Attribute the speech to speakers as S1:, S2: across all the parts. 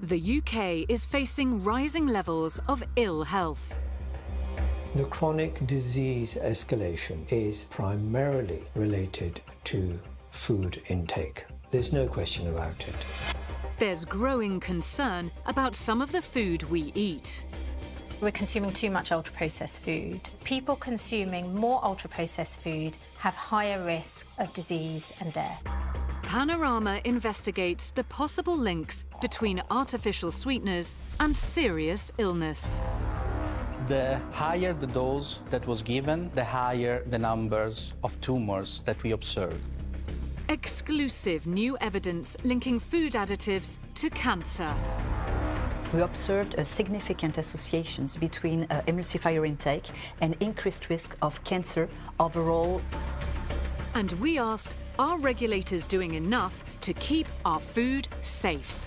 S1: The UK is facing rising levels of ill health.
S2: The chronic disease escalation is primarily related to food intake. There's no question about it.
S1: There's growing concern about some of the food we eat.
S3: We're consuming too much ultra-processed food. People consuming more ultra-processed food have higher risk of disease and death.
S1: Panorama investigates the possible links between artificial sweeteners and serious illness.
S4: The higher the dose that was given, the higher the numbers of tumors that we observed.
S1: Exclusive new evidence linking food additives to cancer.
S5: We observed significant associations between emulsifier intake and increased risk of cancer overall.
S1: And we ask, are regulators doing enough to keep our food safe?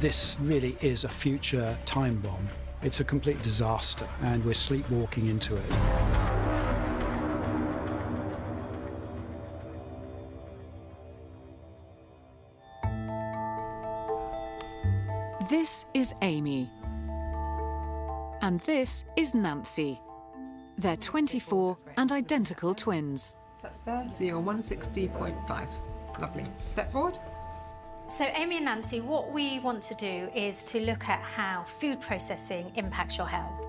S6: This really is a future time bomb. It's a complete disaster, and we're sleepwalking into it.
S1: This is Amy. And this is Nancy. They're 24 and identical twins.
S7: That's there. So you're 160.5. Lovely. Step forward.
S3: So Amy and Nancy, what we want to do is to look at how food processing impacts your health.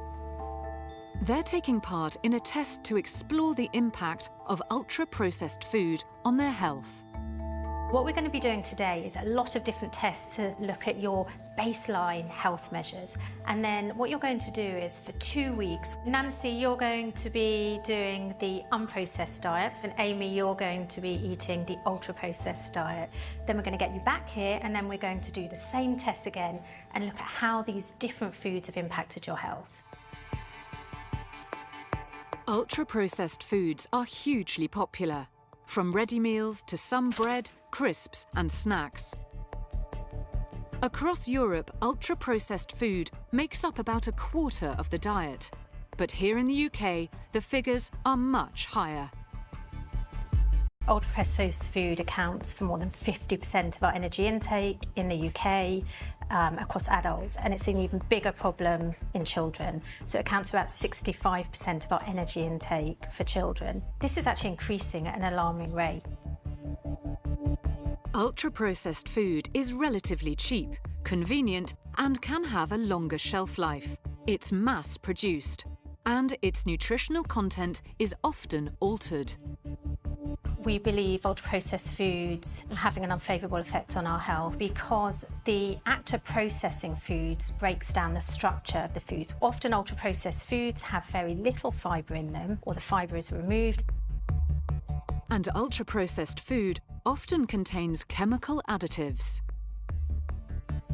S1: They're taking part in a test to explore the impact of ultra-processed food on their health.
S3: What we're going to be doing today is a lot of different tests to look at your baseline health measures. And then what you're going to do is for 2 weeks, Nancy, you're going to be doing the unprocessed diet, and Amy, you're going to be eating the ultra-processed diet. Then we're going to get you back here, and then we're going to do the same tests again and look at how these different foods have impacted your health.
S1: Ultra-processed foods are hugely popular, from ready meals to some bread, crisps and snacks. Across Europe, ultra-processed food makes up about a quarter of the diet. But here in the UK, the figures are much higher.
S3: Ultra-processed food accounts for more than 50% of our energy intake in the UK across adults, and it's an even bigger problem in children. So it accounts for about 65% of our energy intake for children. This is actually increasing at an alarming rate.
S1: Ultra-processed food is relatively cheap, convenient, and can have a longer shelf life. It's mass-produced, and its nutritional content is often altered.
S3: We believe ultra-processed foods are having an unfavourable effect on our health because the act of processing foods breaks down the structure of the foods. Often ultra-processed foods have very little fibre in them, or the fibre is removed.
S1: And ultra-processed food often contains chemical additives.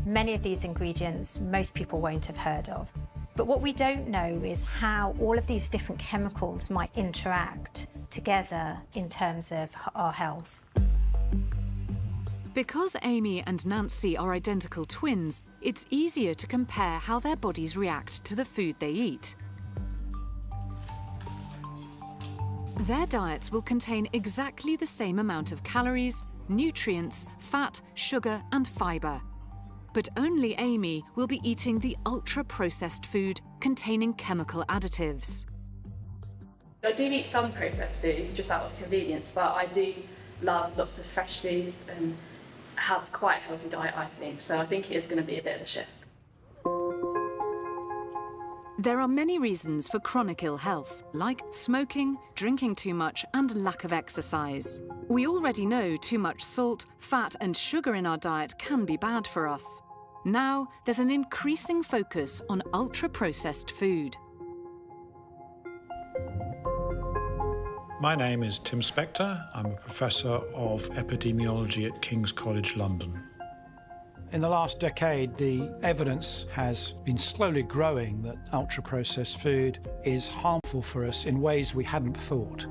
S3: Many of these ingredients most people won't have heard of. But what we don't know is how all of these different chemicals might interact together in terms of our health.
S1: Because Amy and Nancy are identical twins, it's easier to compare how their bodies react to the food they eat. Their diets will contain exactly the same amount of calories, nutrients, fat, sugar and fibre. But only Amy will be eating the ultra-processed food containing chemical additives.
S8: I do eat some processed foods just out of convenience, but I do love lots of fresh foods and have quite a healthy diet, I think. So I think it is going to be a bit of a shift.
S1: There are many reasons for chronic ill health, like smoking, drinking too much and lack of exercise. We already know too much salt, fat and sugar in our diet can be bad for us. Now there's an increasing focus on ultra-processed food.
S6: My name is Tim Spector. I'm a professor of epidemiology at King's College London. In the last decade, the evidence has been slowly growing that ultra-processed food is harmful for us in ways we hadn't thought.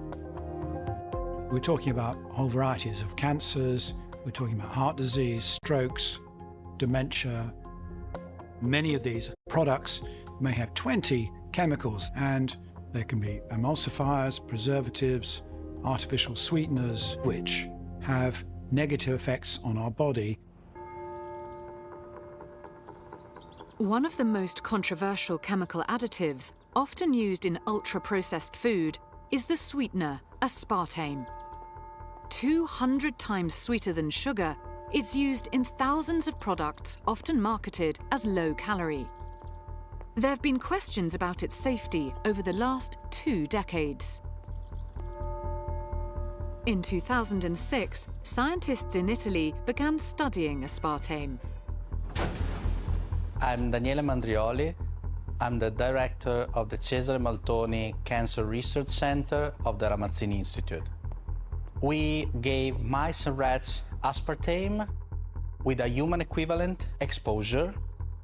S6: We're talking about whole varieties of cancers, we're talking about heart disease, strokes, dementia. Many of these products may have 20 chemicals, and there can be emulsifiers, preservatives, artificial sweeteners, which have negative effects on our body.
S1: One of the most controversial chemical additives, often used in ultra-processed food, is the sweetener, aspartame. 200 times sweeter than sugar, it's used in thousands of products often marketed as low-calorie. There have been questions about its safety over the last 2 decades. In 2006, scientists in Italy began studying aspartame.
S4: I'm Daniele Mandrioli. I'm the director of the Cesare Maltoni Cancer Research Center of the Ramazzini Institute. We gave mice and rats aspartame with a human equivalent exposure.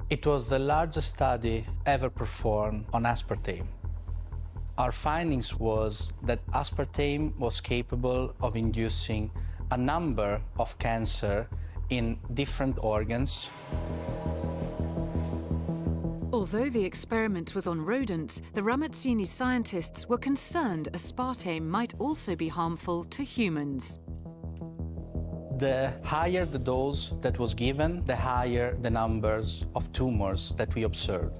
S4: It was the largest study ever performed on aspartame. Our findings was that aspartame was capable of inducing a number of cancer in different organs.
S1: Although the experiment was on rodents, the Ramazzini scientists were concerned aspartame might also be harmful to humans.
S4: The higher the dose that was given, the higher the numbers of tumors that we observed.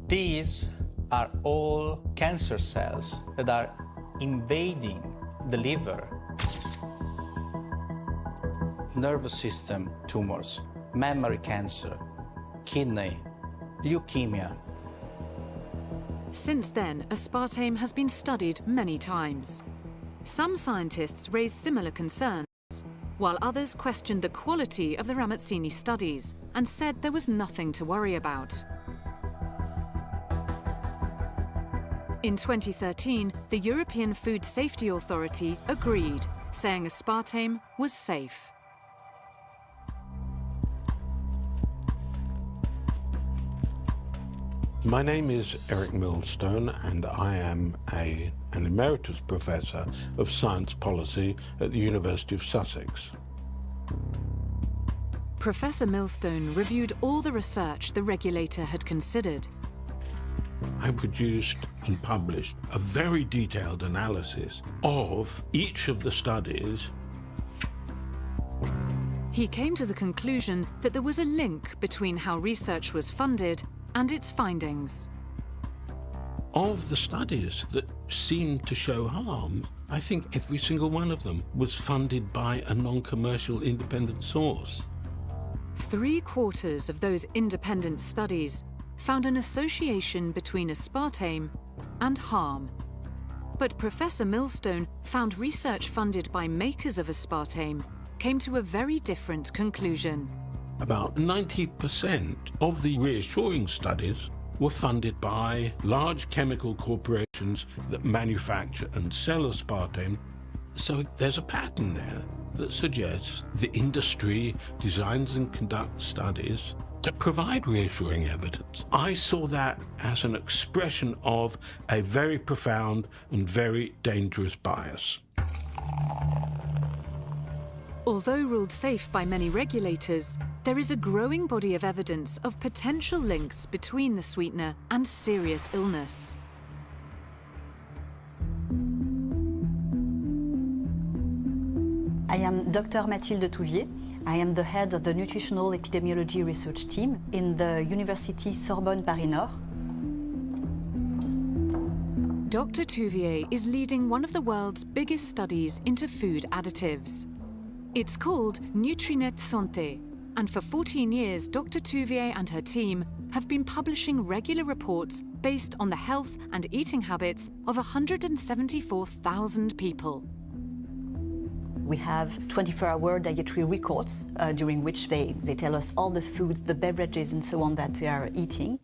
S4: These are all cancer cells that are invading the liver, nervous system tumors, mammary cancer, kidney, leukemia.
S1: Since then, aspartame has been studied many times. Some scientists raised similar concerns, while others questioned the quality of the Ramazzini studies and said there was nothing to worry about. In 2013, the European Food Safety Authority agreed, saying aspartame was safe.
S9: My name is Eric Millstone, and I am an emeritus professor of science policy at the University of Sussex.
S1: Professor Millstone reviewed all the research the regulator had considered.
S9: I produced and published a very detailed analysis of each of the studies.
S1: He came to the conclusion that there was a link between how research was funded and its findings.
S9: Of the studies that seemed to show harm, I think every single one of them was funded by a non-commercial independent source.
S1: 3/4 of those independent studies found an association between aspartame and harm. But Professor Millstone found research funded by makers of aspartame came to a very different conclusion.
S9: About 90% of the reassuring studies were funded by large chemical corporations that manufacture and sell aspartame. So there's a pattern there that suggests the industry designs and conducts studies that provide reassuring evidence. I saw that as an expression of a very profound and very dangerous bias.
S1: Although ruled safe by many regulators, there is a growing body of evidence of potential links between the sweetener and serious illness.
S5: I am Dr. Mathilde Touvier. I am the head of the Nutritional Epidemiology Research Team in the University Sorbonne Paris Nord.
S1: Dr. Touvier is leading one of the world's biggest studies into food additives. It's called Nutrinet Santé, and for 14 years, Dr. Touvier and her team have been publishing regular reports based on the health and eating habits of 174,000 people.
S5: We have 24-hour dietary records during which they tell us all the food, the beverages and so on that they are eating.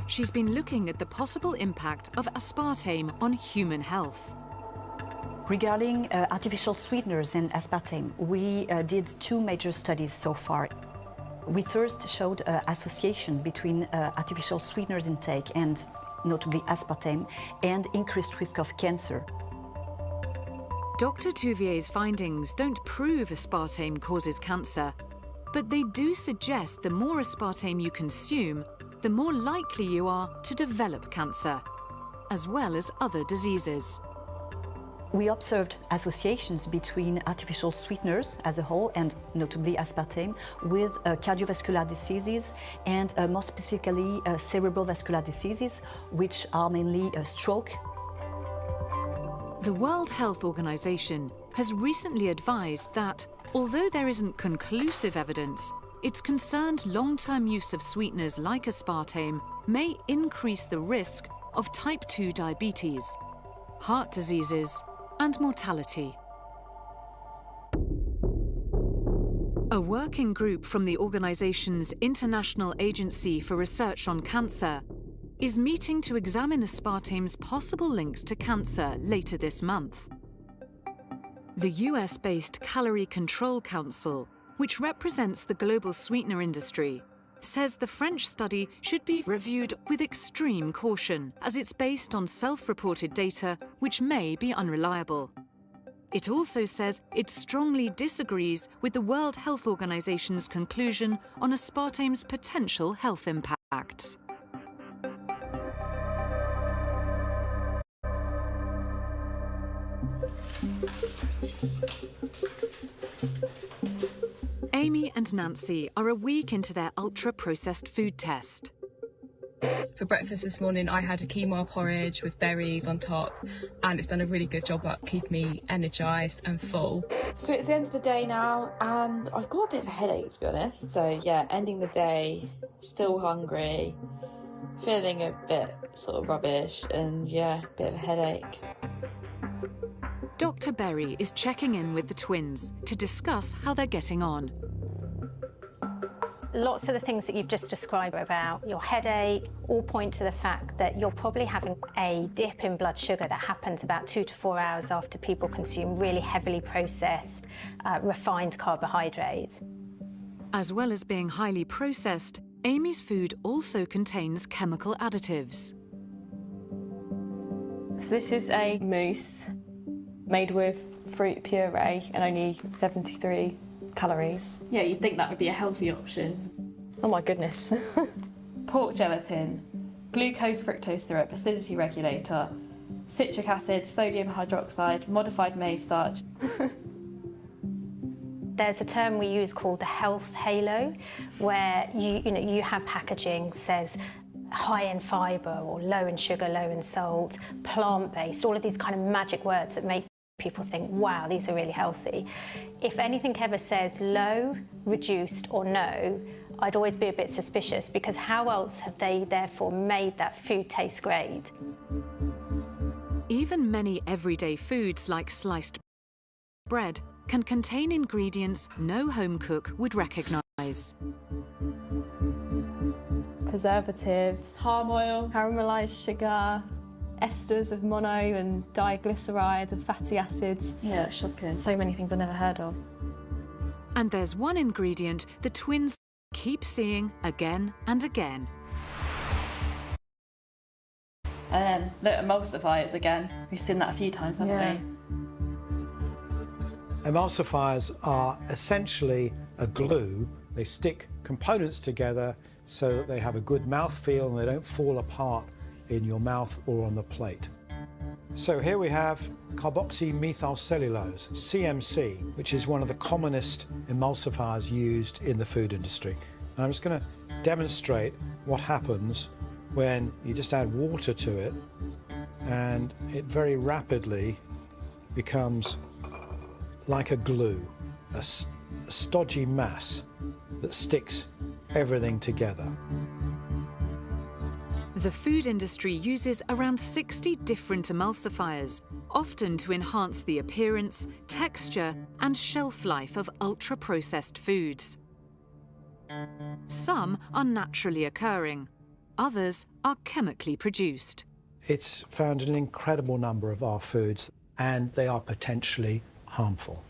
S1: She's been looking at the possible impact of aspartame on human health.
S5: Regarding artificial sweeteners and aspartame, we did 2 major studies so far. We first showed an association between artificial sweeteners intake and notably aspartame and increased risk of cancer.
S1: Dr. Touvier's findings don't prove aspartame causes cancer, but they do suggest the more aspartame you consume, the more likely you are to develop cancer, as well as other diseases.
S5: We observed associations between artificial sweeteners as a whole, and notably aspartame, with cardiovascular diseases and more specifically cerebral vascular diseases, which are mainly stroke.
S1: The World Health Organization has recently advised that, although there isn't conclusive evidence, it's concerned long-term use of sweeteners like aspartame may increase the risk of type 2 diabetes, heart diseases, and mortality. A working group from the organization's International Agency for Research on Cancer is meeting to examine aspartame's possible links to cancer later this month. The US-based Calorie Control Council, which represents the global sweetener industry, says the French study should be reviewed with extreme caution, as it's based on self-reported data which may be unreliable. It also says it strongly disagrees with the World Health Organization's conclusion on aspartame's potential health impacts. Amy and Nancy are a week into their ultra-processed food test.
S10: For breakfast this morning, I had a quinoa porridge with berries on top, and it's done a really good job at keeping me energised and full.
S11: So it's the end of the day now, and I've got a bit of a headache, to be honest. So yeah, ending the day, still hungry, feeling a bit sort of rubbish, and yeah, a bit of a headache.
S1: Dr. Berry is checking in with the twins to discuss how they're getting on.
S3: Lots of the things that you've just described about your headache all point to the fact that you're probably having a dip in blood sugar that happens about 2 to 4 hours after people consume really heavily processed, refined carbohydrates.
S1: As well as being highly processed, Amy's food also contains chemical additives.
S11: So this is a mousse made with fruit puree and only 73 calories.
S8: Yeah, you'd think that would be a healthy option.
S11: Oh my goodness.
S8: Pork gelatin, glucose fructose syrup, acidity regulator, citric acid, sodium hydroxide, modified maize starch.
S3: There's a term we use called the health halo, where you have packaging says high in fibre or low in sugar, low in salt, plant-based, all of these kind of magic words that make people think, wow, these are really healthy. If anything ever says low, reduced or no, I'd always be a bit suspicious, because how else have they therefore made that food taste great?
S1: Even many everyday foods like sliced bread can contain ingredients no home cook would recognise.
S11: Preservatives, palm oil, caramelised sugar, esters of mono and diglycerides of fatty acids. Yeah, it's shocking. So many things I've never heard of.
S1: And there's one ingredient the twins keep seeing again and again.
S8: And then the emulsifiers again. We've seen that a few times, haven't we?
S6: Emulsifiers are essentially a glue. They stick components together so that they have a good mouthfeel and they don't fall apart in your mouth or on the plate. So here we have carboxymethylcellulose, CMC, which is one of the commonest emulsifiers used in the food industry. And I'm just going to demonstrate what happens when you just add water to it, and it very rapidly becomes like a glue, a stodgy mass that sticks everything together.
S1: The food industry uses around 60 different emulsifiers, often to enhance the appearance, texture, and shelf life of ultra-processed foods. Some are naturally occurring, others are chemically produced.
S6: It's found in an incredible number of our foods, and they are potentially harmful.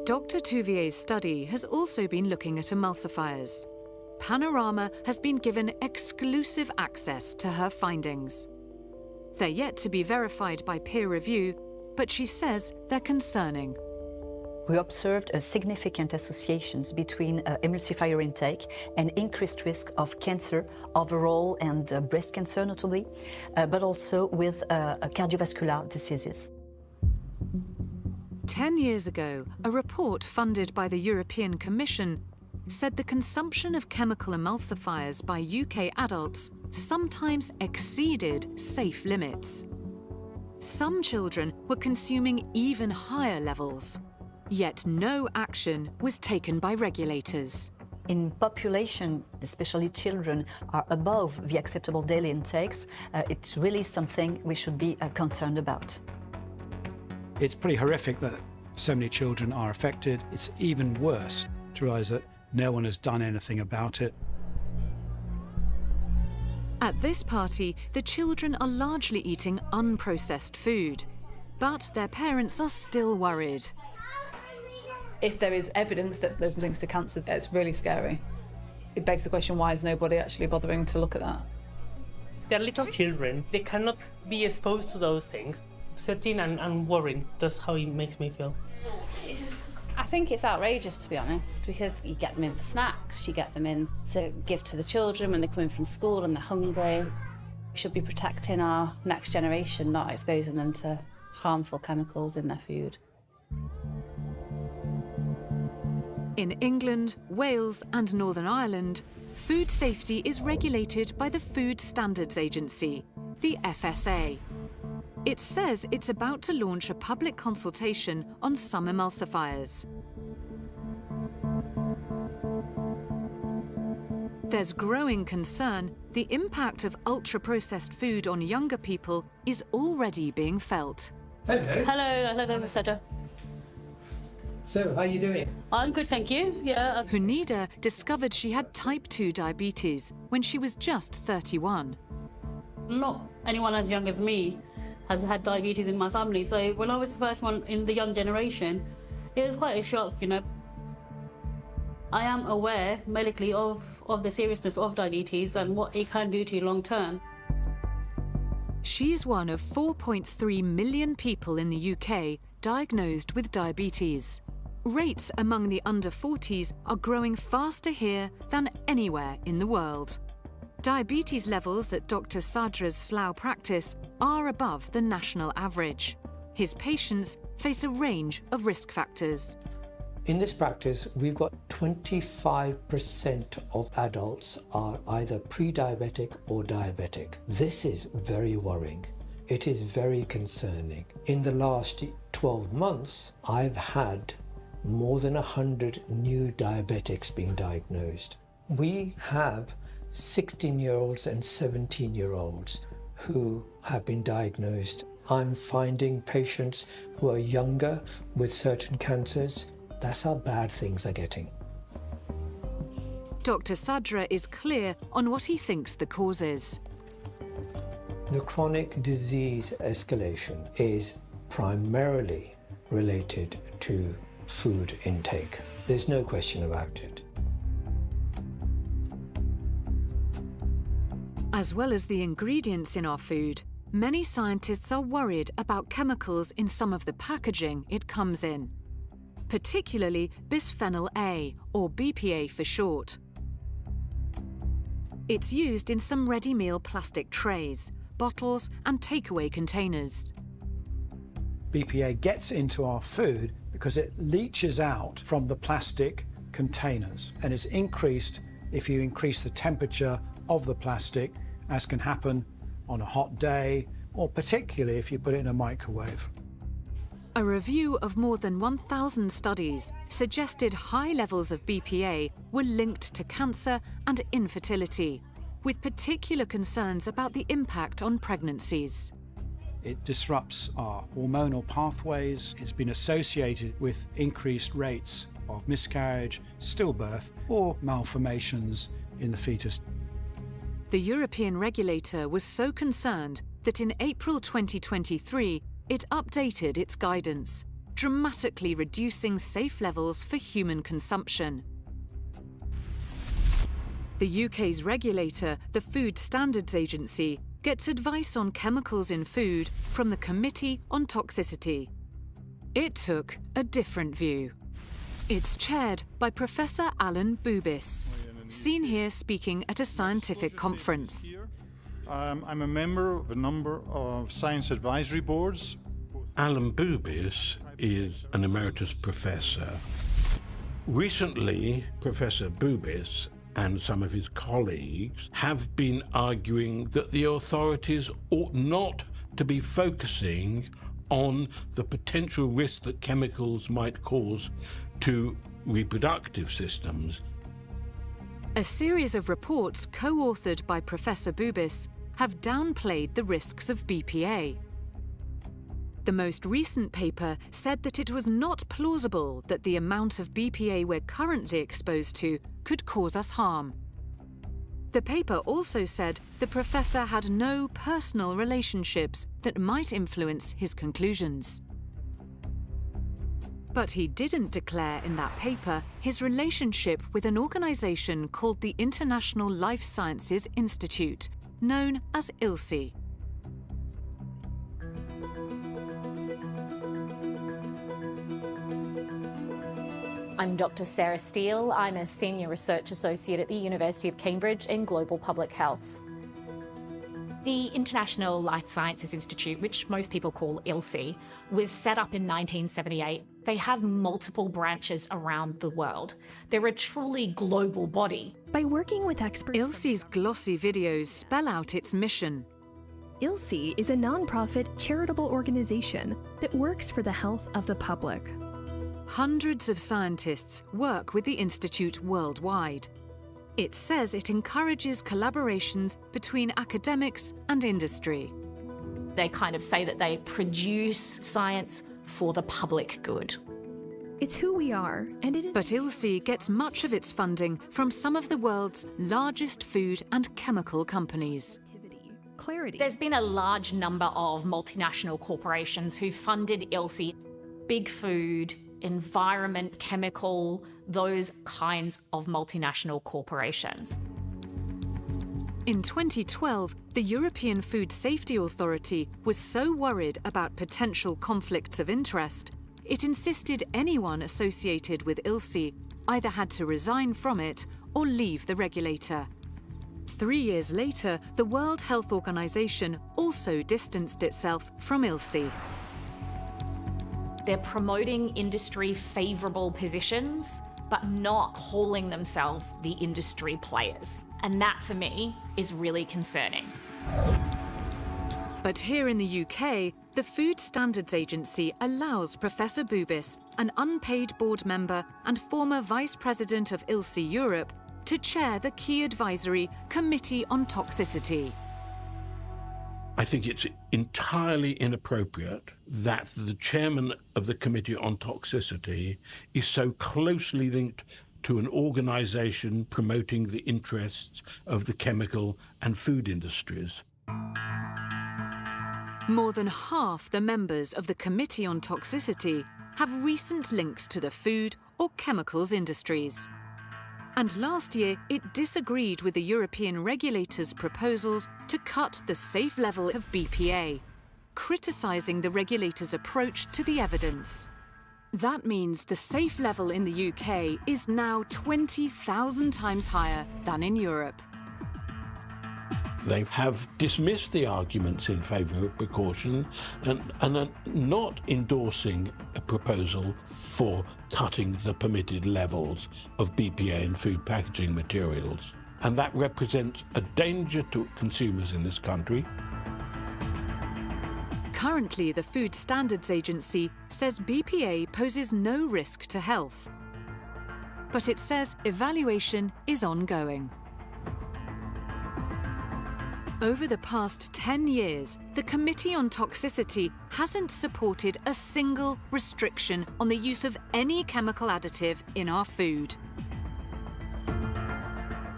S1: Dr. Touvier's study has also been looking at emulsifiers. Panorama has been given exclusive access to her findings. They're yet to be verified by peer review, but she says they're concerning.
S5: We observed significant associations between emulsifier intake and increased risk of cancer overall and breast cancer notably, but also with cardiovascular diseases.
S1: 10 years ago, a report funded by the European Commission said the consumption of chemical emulsifiers by UK adults sometimes exceeded safe limits. Some children were consuming even higher levels, yet no action was taken by regulators.
S5: In population, especially children, are above the acceptable daily intakes. It's really something we should be concerned about.
S6: It's pretty horrific that so many children are affected. It's even worse to realise that no one has done anything about it.
S1: At this party, the children are largely eating unprocessed food, but their parents are still worried.
S12: If there is evidence that there's links to cancer, it's really scary. It begs the question, why is nobody actually bothering to look at that?
S13: They're little children. They cannot be exposed to those things. Sitting and worrying, that's how it makes me feel.
S14: I think it's outrageous, to be honest, because you get them in for snacks, you get them in to give to the children when they come in from school and they're hungry. We should be protecting our next generation, not exposing them to harmful chemicals in their food.
S1: In England, Wales and Northern Ireland, food safety is regulated by the Food Standards Agency, the FSA. It says it's about to launch a public consultation on some emulsifiers. There's growing concern the impact of ultra-processed food on younger people is already being felt.
S15: Hello, Sada.
S2: So, how are you doing?
S15: I'm good, thank you. Yeah.
S1: Hunida discovered she had type 2 diabetes when she was just 31.
S15: Not anyone as young as me has had diabetes in my family, so when I was the first one in the young generation, it was quite a shock, you know. I am aware medically of the seriousness of diabetes and what it can do to you long term.
S1: She's one of 4.3 million people in the UK diagnosed with diabetes. Rates among the under 40s are growing faster here than anywhere in the world. Diabetes levels at Dr. Sadra's Slough practice are above the national average. His patients face a range of risk factors.
S2: In this practice, we've got 25% of adults are either pre-diabetic or diabetic. This is very worrying. It is very concerning. In the last 12 months, I've had more than 100 new diabetics being diagnosed. We have 16-year-olds and 17-year-olds who have been diagnosed. I'm finding patients who are younger with certain cancers. That's how bad things are getting.
S1: Dr. Sadra is clear on what he thinks the cause is.
S2: The chronic disease escalation is primarily related to food intake. There's no question about it.
S1: As well as the ingredients in our food, many scientists are worried about chemicals in some of the packaging it comes in, particularly bisphenol A, or BPA for short. It's used in some ready meal plastic trays, bottles and takeaway containers.
S6: BPA gets into our food because it leaches out from the plastic containers, and it's increased if you increase the temperature of the plastic, as can happen on a hot day, or particularly if you put it in a microwave.
S1: A review of more than 1,000 studies suggested high levels of BPA were linked to cancer and infertility, with particular concerns about the impact on pregnancies.
S6: It disrupts our hormonal pathways. It's been associated with increased rates of miscarriage, stillbirth, or malformations in the fetus.
S1: The European regulator was so concerned that in April 2023, it updated its guidance, dramatically reducing safe levels for human consumption. The UK's regulator, the Food Standards Agency, gets advice on chemicals in food from the Committee on Toxicity. It took a different view. It's chaired by Professor Alan Bubis, seen here speaking at a scientific conference.
S16: I'm a member of a number of science advisory boards.
S9: Alan Bubis is an emeritus professor. Recently, Professor Bubis and some of his colleagues have been arguing that the authorities ought not to be focusing on the potential risk that chemicals might cause to reproductive systems.
S1: A series of reports co-authored by Professor Bubis have downplayed the risks of BPA. The most recent paper said that it was not plausible that the amount of BPA we're currently exposed to could cause us harm. The paper also said the professor had no personal relationships that might influence his conclusions. But he didn't declare in that paper his relationship with an organisation called the International Life Sciences Institute, known as ILSI.
S17: I'm Dr. Sarah Steele. I'm a Senior Research Associate at the University of Cambridge in Global Public Health. The International Life Sciences Institute, which most people call ILSI, was set up in 1978. They have multiple branches around the world. They're a truly global body.
S1: By working with experts, ILSI's glossy videos spell out its mission.
S18: ILSI is a non-profit charitable organization that works for the health of the public.
S1: Hundreds of scientists work with the Institute worldwide. It says it encourages collaborations between academics and industry.
S17: They kind of say that they produce science for the public good.
S18: It's who we are, and it is...
S1: But ILSI gets much of its funding from some of the world's largest food and chemical companies.
S18: Clarity.
S17: There's been a large number of multinational corporations who funded ILSI. Big food, environment, chemical, those kinds of multinational corporations.
S1: In 2012, the European Food Safety Authority was so worried about potential conflicts of interest, it insisted anyone associated with ILSI either had to resign from it or leave the regulator. 3 years later, the World Health Organization also distanced itself from ILSI.
S17: They're promoting industry-favourable positions, but not calling themselves the industry players. And that, for me, is really concerning.
S1: But here in the UK, the Food Standards Agency allows Professor Bubis, an unpaid board member and former Vice President of ILSI Europe, to chair the key advisory Committee on Toxicity.
S9: I think it's entirely inappropriate that the chairman of the Committee on Toxicity is so closely linked to an organisation promoting the interests of the chemical and food industries.
S1: More than half the members of the Committee on Toxicity have recent links to the food or chemicals industries. And last year, it disagreed with the European regulators' proposals to cut the safe level of BPA, criticising the regulators' approach to the evidence. That means the safe level in the UK is now 20,000 times higher than in Europe.
S9: They have dismissed the arguments in favour of precaution and are not endorsing a proposal for cutting the permitted levels of BPA in food packaging materials. And that represents a danger to consumers in this country.
S1: Currently, the Food Standards Agency says BPA poses no risk to health. But it says evaluation is ongoing. Over the past 10 years, the Committee on Toxicity hasn't supported a single restriction on the use of any chemical additive in our food.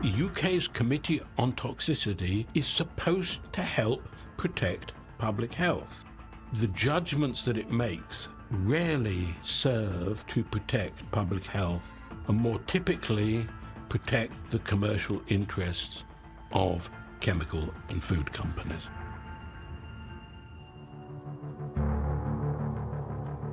S9: The UK's Committee on Toxicity is supposed to help protect public health. The judgments that it makes rarely serve to protect public health and more typically protect the commercial interests of chemical and food companies.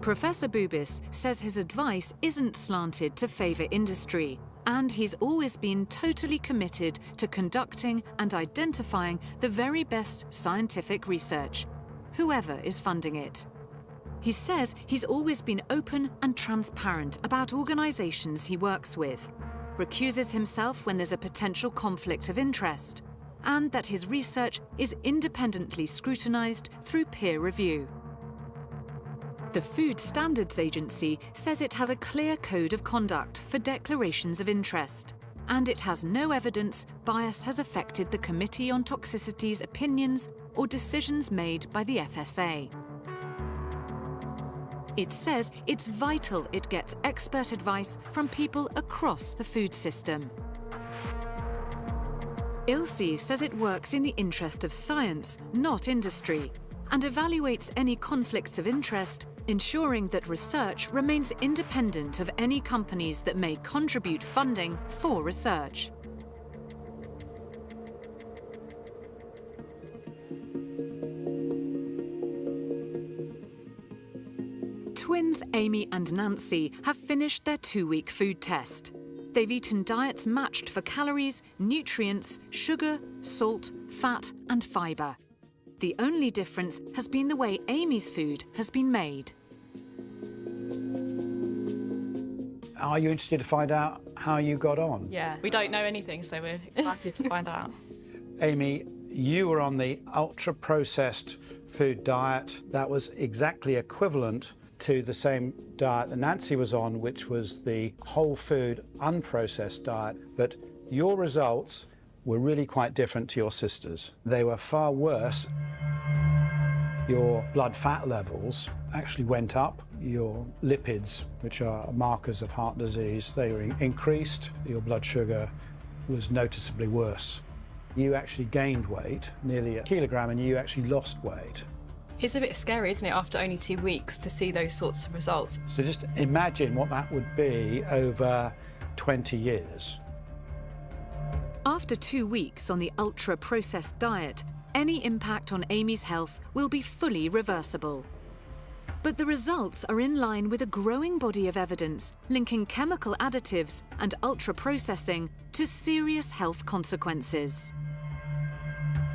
S1: Professor Bubis says his advice isn't slanted to favour industry, and he's always been totally committed to conducting and identifying the very best scientific research, whoever is funding it. He says he's always been open and transparent about organisations he works with, recuses himself when there's a potential conflict of interest, and that his research is independently scrutinised through peer review. The Food Standards Agency says it has a clear code of conduct for declarations of interest, and it has no evidence bias has affected the Committee on Toxicity's opinions or decisions made by the FSA. It says it's vital it gets expert advice from people across the food system. ILSI says it works in the interest of science, not industry, and evaluates any conflicts of interest, ensuring that research remains independent of any companies that may contribute funding for research. Twins Amy and Nancy have finished their 2-week food test. They've eaten diets matched for calories, nutrients, sugar, salt, fat and fibre. The only difference has been the way Amy's food has been made.
S6: Are you interested to find out how you got on?
S10: Yeah, we don't know anything, so we're excited to find out.
S6: Amy, you were on the ultra-processed food diet that was exactly equivalent to the same diet that Nancy was on, which was the whole food, unprocessed diet. But your results were really quite different to your sisters. They were far worse. Your blood fat levels actually went up. Your lipids, which are markers of heart disease, they were increased. Your blood sugar was noticeably worse. You actually gained weight, nearly a kilogram, and you actually lost weight.
S10: It's a bit scary, isn't it, after only 2 weeks to see those sorts of results?
S6: So just imagine what that would be over 20 years.
S1: After 2 weeks on the ultra-processed diet, any impact on Amy's health will be fully reversible. But the results are in line with a growing body of evidence linking chemical additives and ultra-processing to serious health consequences.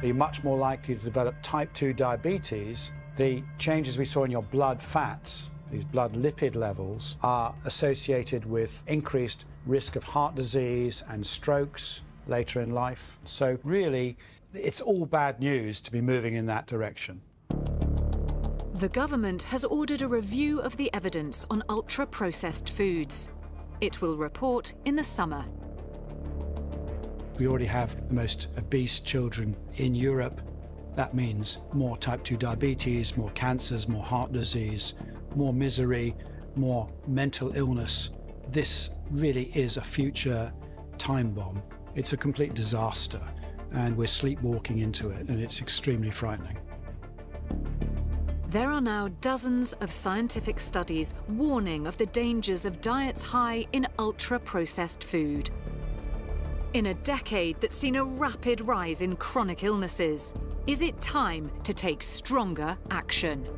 S6: You're much more likely to develop type 2 diabetes. The changes we saw in your blood fats, these blood lipid levels, are associated with increased risk of heart disease and strokes later in life. So really, it's all bad news to be moving in that direction.
S1: The government has ordered a review of the evidence on ultra-processed foods. It will report in the summer.
S6: We already have the most obese children in Europe. That means more type 2 diabetes, more cancers, more heart disease, more misery, more mental illness. This really is a future time bomb. It's a complete disaster, and we're sleepwalking into it, and it's extremely frightening.
S1: There are now dozens of scientific studies warning of the dangers of diets high in ultra-processed food. In a decade that's seen a rapid rise in chronic illnesses, is it time to take stronger action?